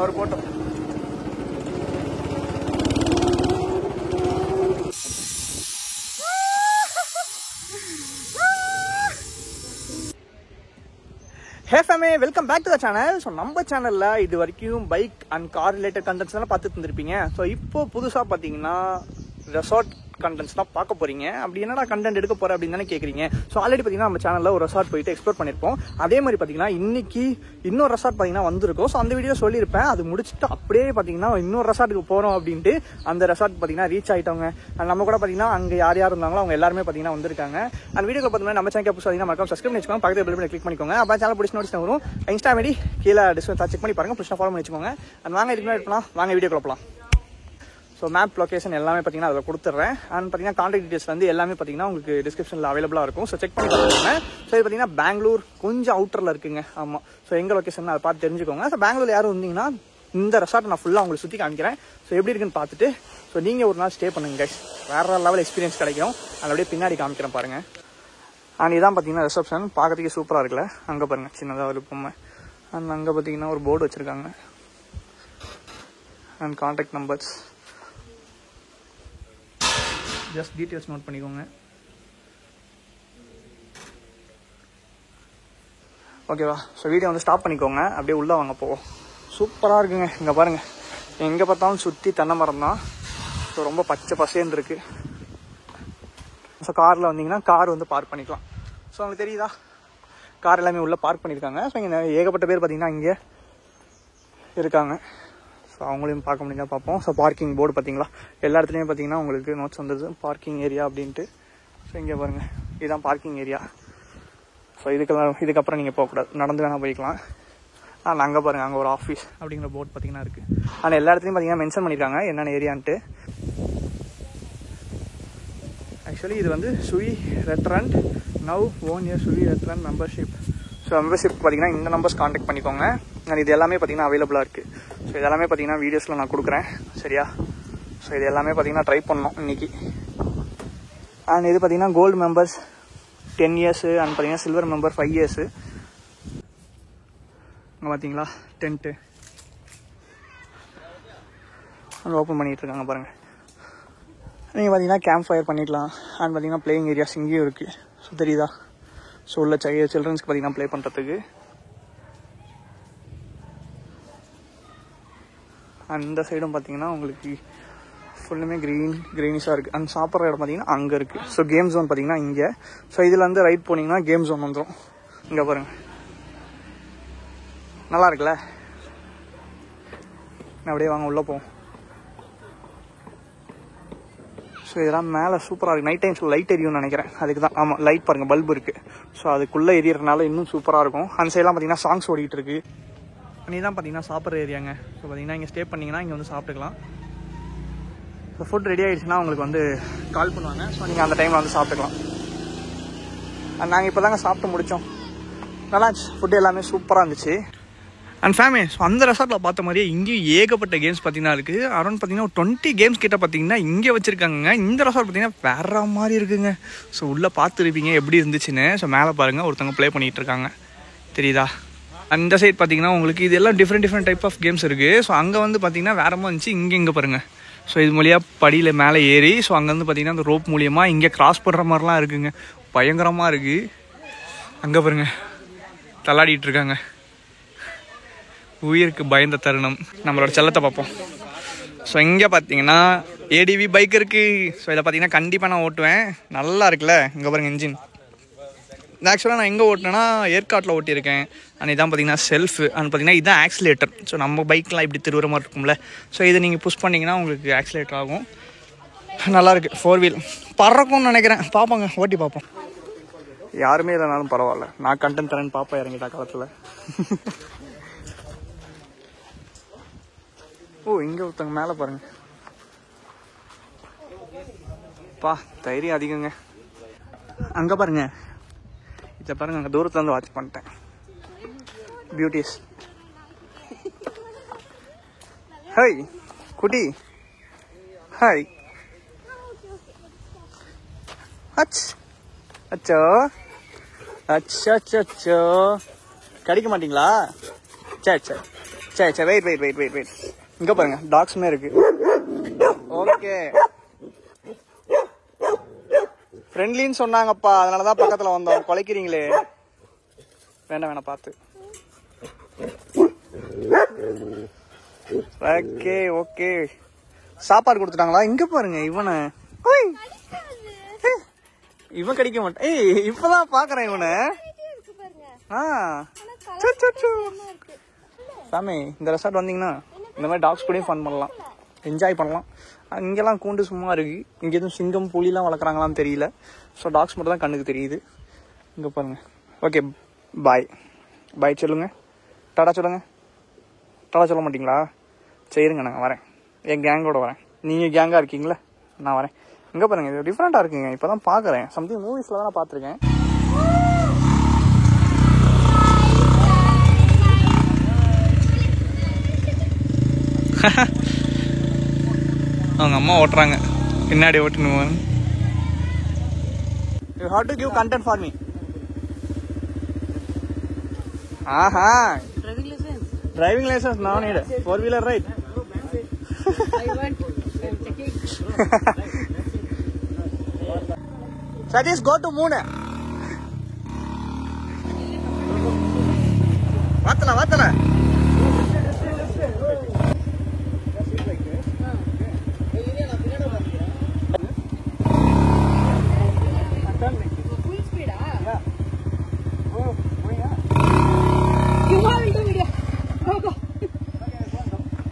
அவர் போட்டோம். Hey fam, welcome back to the channel. So நம்ம சேனலில் இது வரைக்கும் bike and car related contents எல்லாம் பார்த்துட்டு இருந்திருப்பீங்க. ஸோ இப்போ புதுசாக பார்த்தீங்கன்னா ரெசார்ட் கண்டென்ட்ஸ்லாம் பார்க்க போறீங்க. அப்படி என்னடா கண்டென்ட் எடுக்க போற அப்படின்னு தானே கேட்குறீங்க. ஸோ ஆல்ரெடி பார்த்தீங்கன்னா நம்ம சேனலில் ஒரு ரெசார்ட் போயிட்டு எக்ஸ்ப்ளோர் பண்ணியிருப்போம். அதே மாதிரி பார்த்தீங்கன்னா இன்னைக்கு இன்னொரு ரெசார்ட் பார்த்தீங்கன்னா வந்திருக்கும். ஸோ அந்த வீடியோ சொல்லியிருப்பேன். அது முடிச்சுட்டு அப்படியே பார்த்தீங்கன்னா இன்னொரு ரெசார்ட்டுக்கு போகிறோம் அப்படின்ட்டு அந்த ரெசார்ட் பார்த்தீங்கன்னா ரீச் ஆகிட்டவங்க. நம்ம கூட பார்த்தீங்கன்னா அங்கே யார் யார் இருந்தாங்களோ அவங்க எல்லாருமே பார்த்தீங்கன்னா வந்திருக்காங்க. அந்த வீடியோ பார்த்தீங்கன்னா நம்ம சேனல் பார்த்தீங்கன்னா மறக்காம சப்ஸ்கிரைப் பண்ணி வச்சுக்கோங்க. பக்கத்தில் பெல் பட்டனை கிளிக் பண்ணிக்கோங்க. அப்போ சேனல் பிடிச்சி நோட்டிஸ் வரும். இன்ஸ்டா ஐடி கீழே டிஸ்கிரிப்ஷன் செக் பண்ணி பாருங்க. பிடிச்சா ஃபாலோ பண்ணி வச்சுக்கோங்க. அது வாங்க இதுக்கு எடுக்கலாம். வாங்க வீடியோ போகலாம். ஸோ மேப் லொக்கேஷன் எல்லாமே பார்த்தீங்கன்னா அதில் கொடுத்துட்றேன். அண்ட் பார்த்தீங்கன்னா கான்டாக்ட் டீட்டெயில்ஸ் வந்து எல்லாமே பார்த்தீங்கன்னா உங்களுக்கு டிஸ்கிரிப்ஷனில் அவைலபிளாக இருக்கும். ஸோ செக் பண்ணி பாருங்க. ஸோ இது பார்த்தீங்கன்னா பெங்களூர் கொஞ்சம் அவுட்டரில் இருக்குங்க. ஆமாம். ஸோ எங்கள் லொக்கேஷன் அதை பார்த்து தெரிஞ்சுக்கோங்க. ஸோ பெங்களூர் யாரும் இருந்தீங்கன்னா இந்த ரெசார்ட் நான் ஃபுல்லாக உங்களுக்கு சுற்றி காமிக்கிறேன். ஸோ எப்படி இருக்குன்னு பார்த்துட்டு ஸோ நீங்கள் ஒரு நாள் ஸ்டே பண்ணுங்க கைஸ். வேறு லெவல் எக்ஸ்பீரியன்ஸ் கிடைக்கும். அது அப்படியே பின்னாடி காமிக்கிறேன் பாருங்கள். அண்ட் இதான் பார்த்தீங்கன்னா ரிசப்ஷன் பார்க்கறதுக்கே சூப்பராக இருக்குல்ல. அங்கே பாருங்கள் சின்னதாக ஒரு பொம்மை. அண்ட் அங்கே பார்த்தீங்கன்னா ஒரு போர்டு வச்சுருக்காங்க. And contact numbers just details note பண்ணிக்கோங்க. ஓகேவா? ஸோ வீடியோ வந்து ஸ்டாப் பண்ணிக்கோங்க. அப்படியே உள்ளே வாங்க போவோம். சூப்பராக இருக்குங்க. இங்கே பாருங்கள், எங்கே பார்த்தாலும் சுற்றி தென்னை மரம் தான். ஸோ ரொம்ப பச்சை பசேன்னு இருக்குது. ஸோ காரில் வந்தீங்கன்னா கார் வந்து பார்க் பண்ணிக்கலாம். ஸோ உங்களுக்கு தெரியுதா, கார் எல்லாமே உள்ளே பார்க் பண்ணியிருக்காங்க. ஸோ இங்கே ஏகப்பட்ட பேர் பார்த்தீங்கன்னா இங்கே இருக்காங்க. ஸோ அவங்களையும் பார்க்க முடிஞ்சா பார்ப்போம். ஸோ பார்க்கிங் போர்டு பார்த்தீங்களா, எல்லா இடத்துலையும் பார்த்தீங்கன்னா உங்களுக்கு நோட்ஸ் வந்துடுது பார்க்கிங் ஏரியா அப்படின்ட்டு. ஸோ இங்கே பாருங்கள், இதுதான் பார்க்கிங் ஏரியா. ஸோ இதுக்கப்புறம் நீங்கள் போகக்கூடாது, நடந்து வேணால் போய்க்கலாம். ஆனால் அங்கே பாருங்கள், அங்கே ஒரு ஆஃபீஸ் அப்படிங்கிற போர்டு பார்த்தீங்கன்னா இருக்குது. ஆனால் எல்லா இடத்துலையும் பார்த்தீங்கன்னா மென்ஷன் பண்ணியிருக்காங்க என்னென்ன ஏரியான்ட்டு. ஆக்சுவலி இது வந்து சுவி ரெஸ்டாரண்ட் நவ் ஓன் இயர் சுவி ரெஸ்டாரண்ட் மெம்பர்ஷிப். ஸோ மெம்பர்ஷிப் பார்த்தீங்கன்னா இந்த நம்பர்ஸ் கான்டாக்ட் பண்ணிக்கோங்க. அண்ட் இது எல்லாமே பார்த்தீங்கன்னா அவைலபிளாக இருக்குது. ஸோ இது எல்லாமே பார்த்தீங்கன்னா வீடியோஸில் நான் கொடுக்குறேன், சரியா? ஸோ இது எல்லாமே பார்த்தீங்கன்னா ட்ரை பண்ணோம் இன்றைக்கி. அண்ட் இது பார்த்தீங்கன்னா கோல்டு மெம்பர்ஸ் 10 years அண்ட் பார்த்தீங்கன்னா சில்வர் மெம்பர் 5 years. அங்கே பார்த்தீங்களா டென்ட்டு அங்கே ஓப்பன் பண்ணிகிட்டு இருக்காங்க பாருங்கள். நீங்கள் பார்த்தீங்கன்னா கேம்ப் ஃபயர் பண்ணிக்கலாம். அண்ட் பார்த்தீங்கன்னா பிளேயிங் ஏரியாஸ் இங்கேயும் இருக்குது. ஸோ தெரியுதா? ஸோ உள்ள சில்ட்ரன்ஸ்க்கு பார்த்தீங்கன்னா ப்ளே பண்ணுறதுக்கு. அந்த சைடும் பார்த்தீங்கன்னா உங்களுக்கு ஃபுல்லுமே க்ரீனிஷாக இருக்குது. அண்ட் சாப்பிட்ற இடம் பார்த்தீங்கன்னா அங்கே இருக்குது. ஸோ கேம் ஜோன் பார்த்தீங்கன்னா இங்கே. ஸோ இதில் வந்து ரைட் போனீங்கன்னா கேம் ஜோன் வந்துடும். இங்கே பாருங்கள், நல்லா இருக்குல்ல? அப்படியே வாங்க உள்ளே போவோம். ஸோ இதெல்லாம் மேலே சூப்பராக இருக்குது. நைட் டைம்ஸில் லைட் எரியும்னு நினைக்கிறேன், அதுக்கு தான். ஆமாம், லைட் பாருங்கள், பல்பு இருக்குது. ஸோ அதுக்குள்ளே எரியறதுனால இன்னும் சூப்பராக இருக்கும். அந்த சைடெலாம் பார்த்தீங்கன்னா சாங்ஸ் ஓடிட்டு இருக்குது. நீ தான் பார்த்தீங்கன்னா சாப்பிட்ற ஏரியாங்க. ஸோ பார்த்தீங்கன்னா இங்கே ஸ்டே பண்ணிங்கன்னா இங்கே வந்து சாப்பிட்டுக்கலாம். ஸோ ஃபுட் ரெடி ஆகிடுச்சுன்னா உங்களுக்கு வந்து கால் பண்ணுவாங்க. ஸோ நீங்கள் அந்த டைமில் வந்து சாப்பிட்டுக்கலாம். நாங்கள் இப்போ தாங்க சாப்பிட்டு முடித்தோம். நல்லா இருந்துச்சு, ஃபுட்டு எல்லாமே சூப்பராக இருந்துச்சு. அண்ட் ஃபேமே, ஸோ அந்த ரெசார்ட்டில் பார்த்த மாதிரியே இங்கேயும் ஏகப்பட்ட கேம்ஸ் பார்த்தீங்கன்னா இருக்குது. அரௌண்ட் பார்த்தீங்கன்னா 20 கேம்ஸ் கிட்ட பார்த்தீங்கன்னா இங்கே வச்சுருக்காங்க. இந்த ரெசார்ட் பார்த்தீங்கன்னா வேற மாதிரி இருக்குங்க. ஸோ உள்ளே பார்த்துருப்பீங்க எப்படி இருந்துச்சுன்னு. ஸோ மேலே பாருங்கள், ஒருத்தவங்க ப்ளே பண்ணிகிட்டு இருக்காங்க, தெரியுதா? அந்த சைட் பார்த்தீங்கன்னா உங்களுக்கு இது எல்லாம் டிஃப்ரெண்ட் டைப் ஆஃப் கேம்ஸ் இருக்குது. ஸோ அங்கே வந்து பார்த்தீங்கன்னா வேற மாதிரி இருந்துச்சு. இங்கே பாருங்கள், ஸோ இது மூலியாக படியில் மேலே ஏறி ஸோ அங்கேருந்து பார்த்தீங்கன்னா அந்த ரோப் மூலியமாக இங்கே கிராஸ் பண்ணுற மாதிரிலாம் இருக்குங்க. பயங்கரமாக இருக்குது. அங்கே பாருங்கள், தள்ளாடிட்டு இருக்காங்க. உயிருக்கு பயந்த தருணம். நம்மளோட செல்லத்தை பார்ப்போம். ஸோ இங்கே பார்த்தீங்கன்னா ஏடிவி பைக் இருக்குது. ஸோ இதை பார்த்தீங்கன்னா கண்டிப்பாக நான் ஓட்டுவேன். நல்லா இருக்குல்ல? இங்கே பாருங்கள் இன்ஜின். ஆக்சுவலாக நான் எங்கே ஓட்டினேன்னா ஏற்காட்டில் ஓட்டியிருக்கேன். அண்ட் இதான் பார்த்தீங்கன்னா செல்ஃபு. அண்ட் பார்த்தீங்கன்னா இதுதான் ஆக்சிலேட்டர். ஸோ நம்ம பைக்லாம் இப்படி திருவுற மாதிரி இருக்கும்ல. ஸோ இதை நீங்கள் புஷ் பண்ணிங்கன்னா உங்களுக்கு ஆக்சிலேட்டர் ஆகும். நல்லாயிருக்கு. 4 wheel பறக்கும்னு நினைக்கிறேன். பார்ப்போங்க, ஓட்டி பார்ப்போம். யாருமே இல்லைனாலும் பரவாயில்ல, நான் கண்டென்ட் தரேன்னு பார்ப்பேன் இறங்கிட்டா காலத்தில். ஓ, இங்கே ஒருத்தங்க மேலே பாருங்க. பா, தைரியம் அதிகங்க. அங்கே பாருங்க, இதை பாருங்க, அங்கே தூரத்துலேருந்து வாட்ச் பண்ணிட்டேன். பியூட்டிஸ். ஹாய் குட்டி, ஹாய். அச்சோ அச்சோ அச்சோ, கடிக்க மாட்டீங்களா? சரி சரி சரி வெயிட் இங்க பாருங்க டாக்ஸ்மே இருக்கு. ஓகே ஃப்ரெண்ட்லின்னு சொன்னாங்கப்பா, அதனாலதான் பக்கத்துல வந்தோம். குலைக்கிறீங்களே, வேணாம் பார்த்து. ஓகே சாப்பாடு கொடுத்துட்டாங்களா? இங்க பாருங்க இவன் கடிக்க மாட்டான். இப்பதான் பாக்குறேன் இவனை. சாமி இந்த ரெசார்ட் வந்தீங்கன்னா இந்த மாதிரி டாக்ஸ் கூடயும் ஃபன் பண்ணலாம், என்ஜாய் பண்ணலாம். இங்கெல்லாம் கூண்டு சும்மா இருக்கு. இங்க எதுவும் சிங்கம் புலிலாம் வளர்க்குறாங்களான்னு தெரியல. ஸோ டாக்ஸ் மட்டும் தான் கண்ணுக்கு தெரியுது. இங்க பாருங்க. ஓகே பாய் சொல்லுங்க. டாடா சொல்லுங்க. டாடா சொல்ல மாட்டீங்களா? சரிங்க, நான் வரேன், என் கேங்கோட வரேன். நீங்க கேங்கா இருக்கீங்களா? நான் வரேன். இங்க பாருங்க, இது டிஃப்ரெண்டா இருக்குங்க. இப்பதான் பாக்குறேன். சம்திங் மூவிஸ்ல தான் பாத்திருக்கேன். அவங்க அம்மா ஓட்டுறாங்க, பின்னாடி ஓட்டுன்னு. You have to give content for me. ஆஹா, driving license now need. 4-wheeler right? I want checking. Satish, go to moon. Vatala.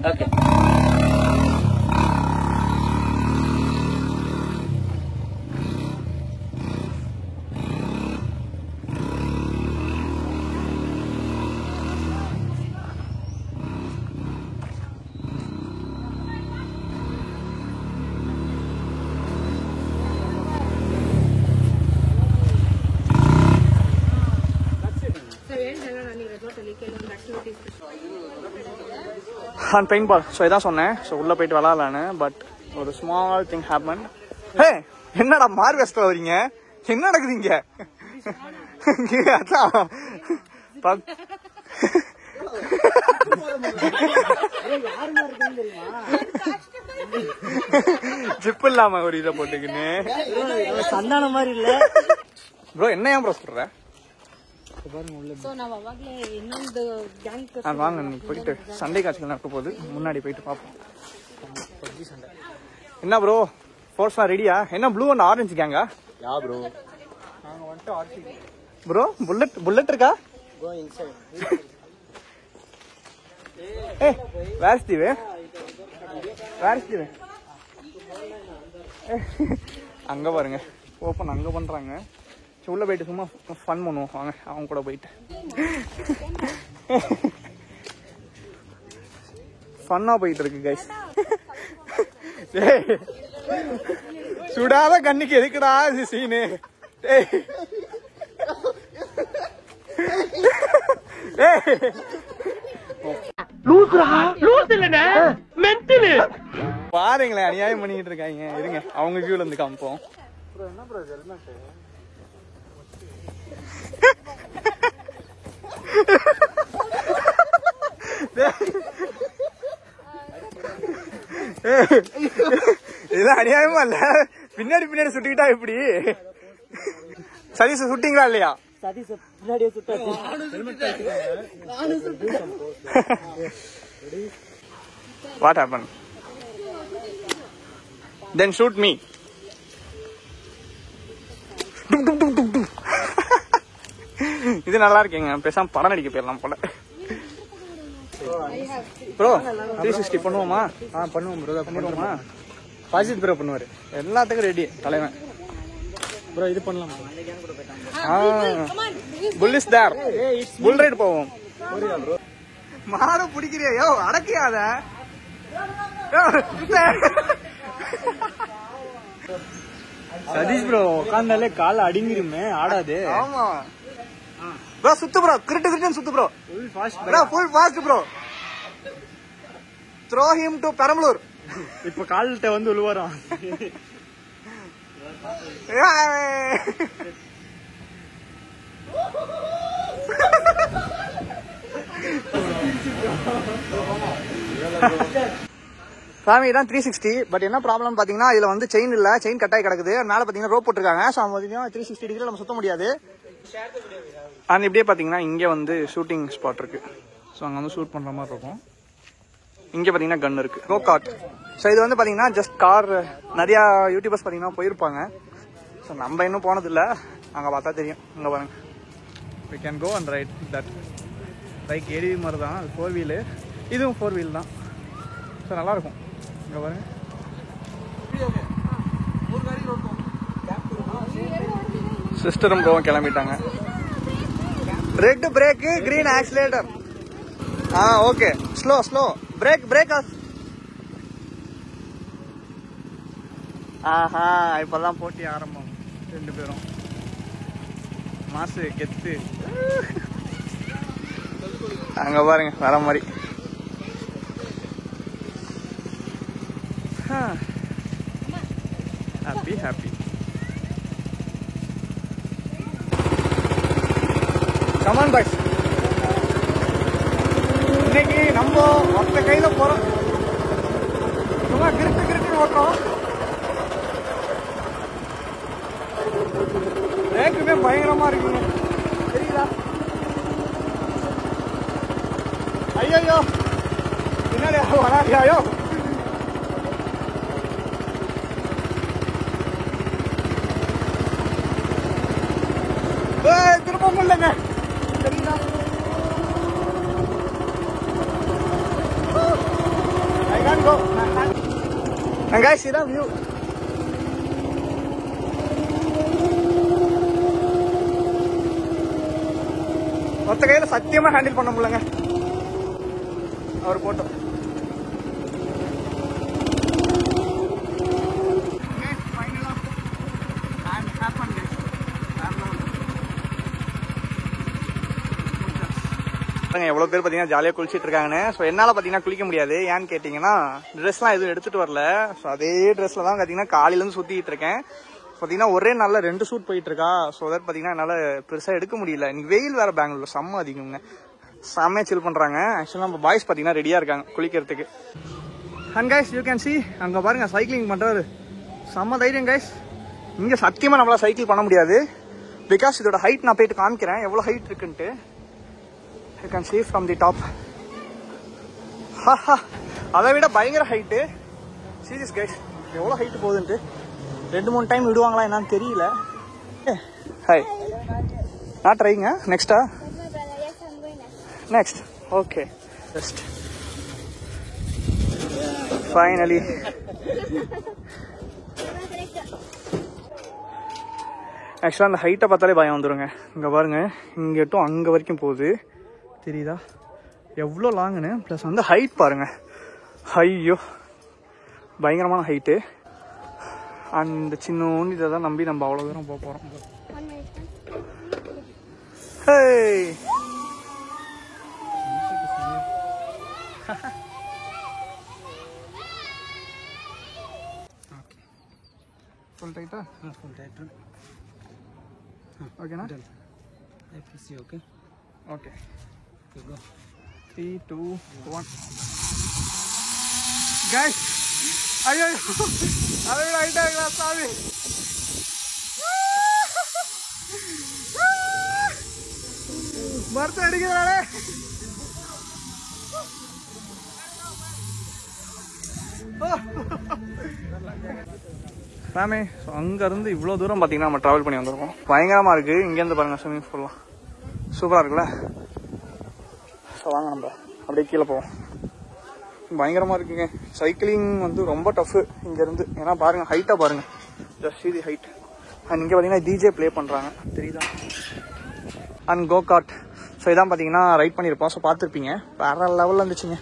Okay. And paint ball. So இதான் சொன்னேன். ஸோ உள்ள போயிட்டு விளாட்லான்னு. பட் ஒரு ஸ்மால் திங் ஹேப்பன். ஹே, என்னடா மார் வெஸ்ட்ல வரீங்க? என்ன நடக்குதுங்க? ஜிப் இல்லாம ஒரு இதை போட்டுக்கின்னு சந்தான மாதிரி இல்ல ப்ரோ. என்ன ஏன் ப்ரோ சொல்ற? வாங்க போயிட்டு சண்டே காட்சிகள் நடக்க போகுது. முன்னாடி போயிட்டு பார்ப்போம். என்ன ப்ரோ, ஃபோர்ஸ்லாம் ரெடியா? என்ன ப்ளூ அண்ட் ஆரஞ்சு கேங்கா? யா ப்ரோ, நாங்க வந்துட்டு ஆர்சி ப்ரோ. புல்லட் இருக்கா? Go inside. ஏய், வேர் இஸ் தி வே? அங்க பாருங்க, ஓப்பன் அங்க பண்றாங்க. உள்ள போயிட்டு சும்மா ஃபன் பண்ணுவோம் வாங்க, அவங்க கூட போயிட்டு. ஃபன்னா போயிட்டு இருக்கு கைஸ். சுடாத கண்ணுக்கு எதுக்குடா இது சீனு? பாருங்களேன், அநியாயம் பண்ணிட்டு இருக்காங்க. இருங்க, அவங்க வியூல இருந்து காமிப்போம். என்ன ப்ரோ ஹெல்மெட்? இதெல்லாம் அநியாயமா இல்ல? பின்னாடி சுட்டுக்கிட்டா எப்படி? சதீஷ் சுட்டீங்களா இல்லையா? சதீஷ் பின்னாடியே சுட்டாச்சு. What happened? Then shoot me. இது நல்லா இருக்கீங்க. பேசாம படம் நடிக்க போயிடலாம் போல. ப்ரோ 360 பண்ணுவோமா? பண்ணுவோம் ப்ரோ. பண்ணிடுவோமா? பாசிட் ப்ரோ பண்ணுவாரு. எல்லாத்துக்கும் ரெடி தலைவன் ப்ரோ. இது பண்ணலாம். புல் இஸ் தேர். புல் ரைட் போவோம். மாட பிடிக்கிறியோ? யோ அடக்கியாத. சதீஷ் ப்ரோ உட்காந்தாலே கால அடிங்கிருமே, ஆடாது. ஆமா ப்ரோ, சுத்து ப்ரோ, கிரிட்டு சுத்து bro. Full fast bro. Throw him to Perambalur. இப்ப கால்கிட்ட வந்து உழுவாராம். சாமி தான் 360. பட் என்ன ப்ராப்ளம் பார்த்தீங்கன்னா இதில் வந்து செயின் இல்லை, செயின் கட்டாய் கிடக்குது. மேலே பார்த்தீங்கன்னா ரோப் போட்டிருக்காங்க. ஸோ பார்த்தீங்கன்னா 360 டிகிரி நம்ம சுத்த முடியாது. அண்ட் இப்படியே பார்த்தீங்கன்னா இங்கே வந்து ஷூட்டிங் ஸ்பாட் இருக்கு. ஸோ அங்கே வந்து ஷூட் பண்ணுற மாதிரி இருக்கும். இங்கே பார்த்தீங்கன்னா கன் இருக்கு, கோ கார்ட். ஸோ இது வந்து பார்த்தீங்கன்னா ஜஸ்ட் கார். நிறையா யூடியூபர்ஸ் பார்த்தீங்கன்னா போயிருப்பாங்க. ஸோ நம்ம இன்னும் போனதில்லை, அங்கே பார்த்தா தெரியும். இங்கே பாருங்க, we can go and ride that. Bike ATV மாதிரி தான், அது 4 வீலு, இதுவும் 4 வீல் தான். ஸோ நல்லாயிருக்கும். இங்கே பாருங்க, சிஸ்டரும் ப்ரோவும் கிளம்பிட்டாங்க. Red brake, green accelerator. Okay, slow slow brake off. ஆஹா, இப்போதான் போட்டி ஆரம்பம். 2 பேரும் மாசு கெத்து. அங்க பாருங்க வர மாதிரி. ஹாப்பி. கமான் பாய்ஸ், இன்னைக்கு நம்ம மொத்த கையில போறோம். சும்மா கிரிட்டு ஓட்டுறோம். பிரேக்குமே பயங்கரமா இருக்குங்க, தெரியுதா? ஐயோ பின்னாடி வராதியாயோ. திரும்ப முடியலங்க, தெரியுதா? I can't go. And guys, see the view. மொத்த கையில சத்தியமா ஹேண்டில் பண்ண முடியலங்க. அவர் போட்டோம். எவ்வளவு பேர் பாத்தீங்கன்னா ஜாலியா குளிச்சிட்டு இருக்காங்கன்னு. ஸோ என்னால பாத்தீங்கன்னா குளிக்க முடியாது. ஏன்னு கேட்டீங்கன்னா ட்ரெஸ்லாம் எதுவும் எடுத்துட்டு வரல. ஸோ அதே ட்ரெஸ்ல தான் பாத்தீங்கன்னா காலையில இருந்து சுத்திட்டு இருக்கேன். பாத்தீங்கன்னா ஒரே நாள்ல 2 ஷூட் போயிட்டு இருக்கா. ஸோ அதாவது பாத்தீங்கன்னா என்னால பெருசா எடுக்க முடியல. இன்னைக்கு வெயில் வேற பெங்களூர்ல செம்ம அதிகங்க. செம்மையா சில் பண்றாங்க. ஆக்சுவலா நம்ம பாய்ஸ் பாத்தீங்கன்னா ரெடியா இருக்காங்க குளிக்கிறதுக்கு. And guys you can see, அங்க பாருங்க சைக்கிளிங் பண்றாரு. செம்ம தைரியம் கைஸ். இங்க சத்தியமா நம்மளால சைக்கிள் பண்ண முடியாது. பிகாஸ் இதோட ஹைட் நான் போயிட்டு காமிக்கிறேன் எவ்வளவு ஹைட் இருக்குன்ட்டு. You can see from the top. அதை விட பயங்கர ஹைட்டு. சீரியஸ் கைஸ், எவ்வளோ ஹைட்டு போகுதுன்ட்டு. 2-3 டைம் விடுவாங்களா என்னன்னு தெரியல. ஹாய், நான் ட்ரைங்க. நெக்ஸ்டா? நெக்ஸ்ட். Okay, just finally. ஆக்சுவலாக அந்த ஹைட்டை பார்த்தாலே பயம் வந்துடுங்க. இங்கே பாருங்க, இங்கே டு அங்கே வரைக்கும் போகுது, தெரியுதா எவ்வளோ லாங்குன்னு. ப்ளஸ் வந்து ஹைட் பாருங்க, ஐயோ பயங்கரமான ஹைட்டு. அந்த சின்ன இதை தான் நம்பி நம்ம அவ்வளோ தூரம் போக போகிறோம். ஃபுல் டைட்டா? Full tight. ஓகேண்ணா? Okay okay. 3, 2, 1. Guys, ஐயோ அதை ஆயிட்டாங்களா சாமி. மரத்தை அடிக்கிறானே. சாமி, அங்கேருந்து இவ்வளோ தூரம் பார்த்தீங்கன்னா நம்ம ட்ராவல் பண்ணி வந்திருக்கோம். பயங்கரமாக இருக்குது. இங்கேருந்து பாருங்கள் ஸ்விம்மிங் பூல்லாம் சூப்பராக இருக்குல்ல. ஸோ வாங்க நம்ம அப்படியே கீழே போவோம். பயங்கரமாக இருக்குங்க. சைக்கிளிங் வந்து ரொம்ப டஃப்பு இங்கேருந்து. ஏன்னா பாருங்கள் ஹைட்டாக பாருங்கள், ஜஸ்ட் தி ஹைட். அண்ட் இங்கே பார்த்தீங்கன்னா டிஜே ப்ளே பண்ணுறாங்க, தெரியுதா? And go card. ஸோ இதான் பார்த்தீங்கன்னா ரைட் பண்ணியிருப்போம். ஸோ பார்த்துருப்பீங்க, வேற லெவலில் இருந்துச்சுங்க.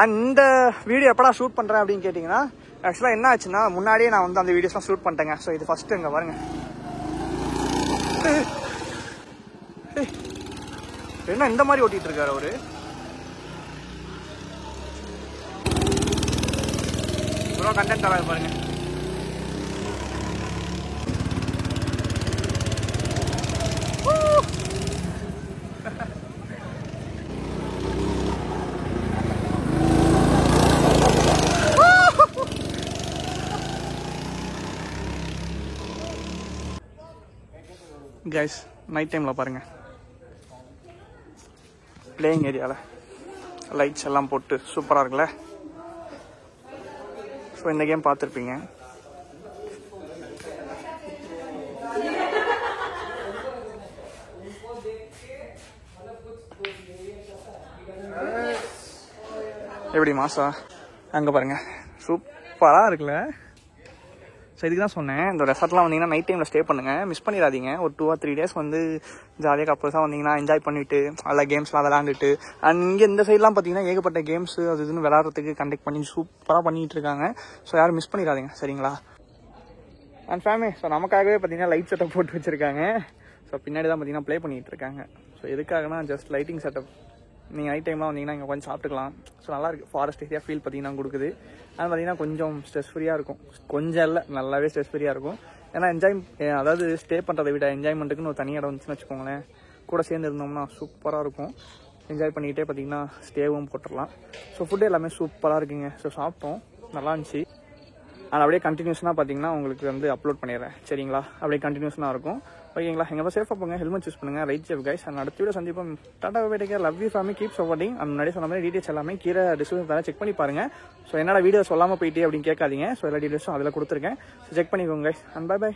அண்ட் இந்த வீடியோ எப்படா ஷூட் பண்ணுறேன் அப்படின்னு கேட்டிங்கன்னா, ஆக்சுவலாக என்ன ஆச்சுன்னா முன்னாடியே நான் வந்து அந்த வீடியோஸ்லாம் ஷூட் பண்ணிட்டேங்க. ஸோ இது ஃபஸ்ட்டு இங்கே பாருங்க. என்ன இந்த மாதிரி ஓட்டிட்டு இருக்காரு அவரு? இவ்வளோ கண்டென்ட் தராது பாருங்க. கைஸ் நைட் டைமில் பாருங்கள், பிளேயிங் ஏரியாவில் லைட்ஸ் எல்லாம் போட்டு சூப்பராக இருக்குல்ல. ஸோ இந்த கேம் பார்த்துருப்பீங்க. எப்படி மாசா அங்கே பாருங்கள், சூப்பராக இருக்குல்ல. ஸோ இதுக்கு தான் சொன்னேன், இந்த ரெசார்ட்லாம் வந்தீங்கன்னா நைட் டைமில் ஸ்டே பண்ணுங்கள், மிஸ் பண்ணிடாதீங்க. ஒரு 2 or 3 days வந்து ஜாலியாக கப்பல்ஸாக வந்தீங்கன்னா என்ஜாய் பண்ணிவிட்டு நல்லா கேம்ஸ்லாம் விளாண்டுட்டு, அண்ட் இங்கே இந்த சைட்லாம் பார்த்தீங்கன்னா ஏகப்பட்ட கேம்ஸு அது இதுன்னு விளாட்றதுக்கு கண்டக்ட் பண்ணி சூப்பராக பண்ணிகிட்டு இருக்காங்க. ஸோ யாரும் மிஸ் பண்ணிடாதீங்க சரிங்களா. அண்ட் ஃபேமிலி, ஸோ நமக்காகவே பார்த்தீங்கன்னா லைட் செட்டப் போட்டு வச்சுருக்காங்க. ஸோ பின்னாடி தான் பார்த்தீங்கன்னா ப்ளே பண்ணிகிட்டு இருக்காங்க. ஸோ எதுக்காகனா ஜஸ்ட் லைட்டிங் செட்டப். நீங்கள் நைட் டைம்லாம் வந்தீங்கன்னா இங்கே கொஞ்சம் சாப்பிட்டுக்கலாம். ஸோ நல்லாயிருக்கு, ஃபாரஸ்ட் ஏரியா ஃபீல் பார்த்தீங்கன்னா கொடுக்குது. அது பார்த்தீங்கன்னா கொஞ்சம் ஸ்ட்ரெஸ் ஃப்ரீயாக இருக்கும், கொஞ்சம் இல்லை நல்லாவே ஸ்ட்ரெஸ் ஃப்ரீயாக இருக்கும். ஏன்னா அதாவது ஸ்டே பண்ணுறதை விட என்ஜாய்மெண்ட்டுக்குன்னு ஒரு தனி இடம் வந்துச்சுன்னு வச்சுக்கோங்களேன், கூட சேர்ந்து இருந்தோம்னா சூப்பராக இருக்கும். என்ஜாய் பண்ணிக்கிட்டே பார்த்தீங்கன்னா ஸ்டேவும் போட்டுடலாம். ஸோ ஃபுட்டு எல்லாமே சூப்பராக இருக்குங்க. ஸோ சாப்பிட்டோம், நல்லா இருந்துச்சு. அது அப்படியே கண்டினியூஸ்னாக பார்த்தீங்கன்னா உங்களுக்கு வந்து அப்லோட் பண்ணிடுறேன் சரிங்களா. அப்படியே கண்டினியூஸ்னாக இருக்கும் ஓகேங்களா. எங்கே சேஃபாக போங்க, ஹெல்மெட் யூஸ் பண்ணுங்கள், ரைட் சேஃப் கைஸ். அண்ட் அடுத்த வீடியோ சந்திப்போம். Tata bye take care, love you family, keep supporting. அந்த முன்னாடி சொன்ன மாதிரி டீட்டெயில்ஸ் எல்லாமே கீழே டிஸ்கிரிப்ஷன் தர செக் பண்ணி பாருங்கள். ஸோ என்னோட வீடியோ சொல்லாமல் போயிட்டே அப்படின்னு கேட்காதீங்க. ஸோ எல்லா டீட்டெயில்ஸும் அதில் கொடுத்துருக்கேன். ஸோ செக் பண்ணிக்கோங்க கைஸ். And bye by.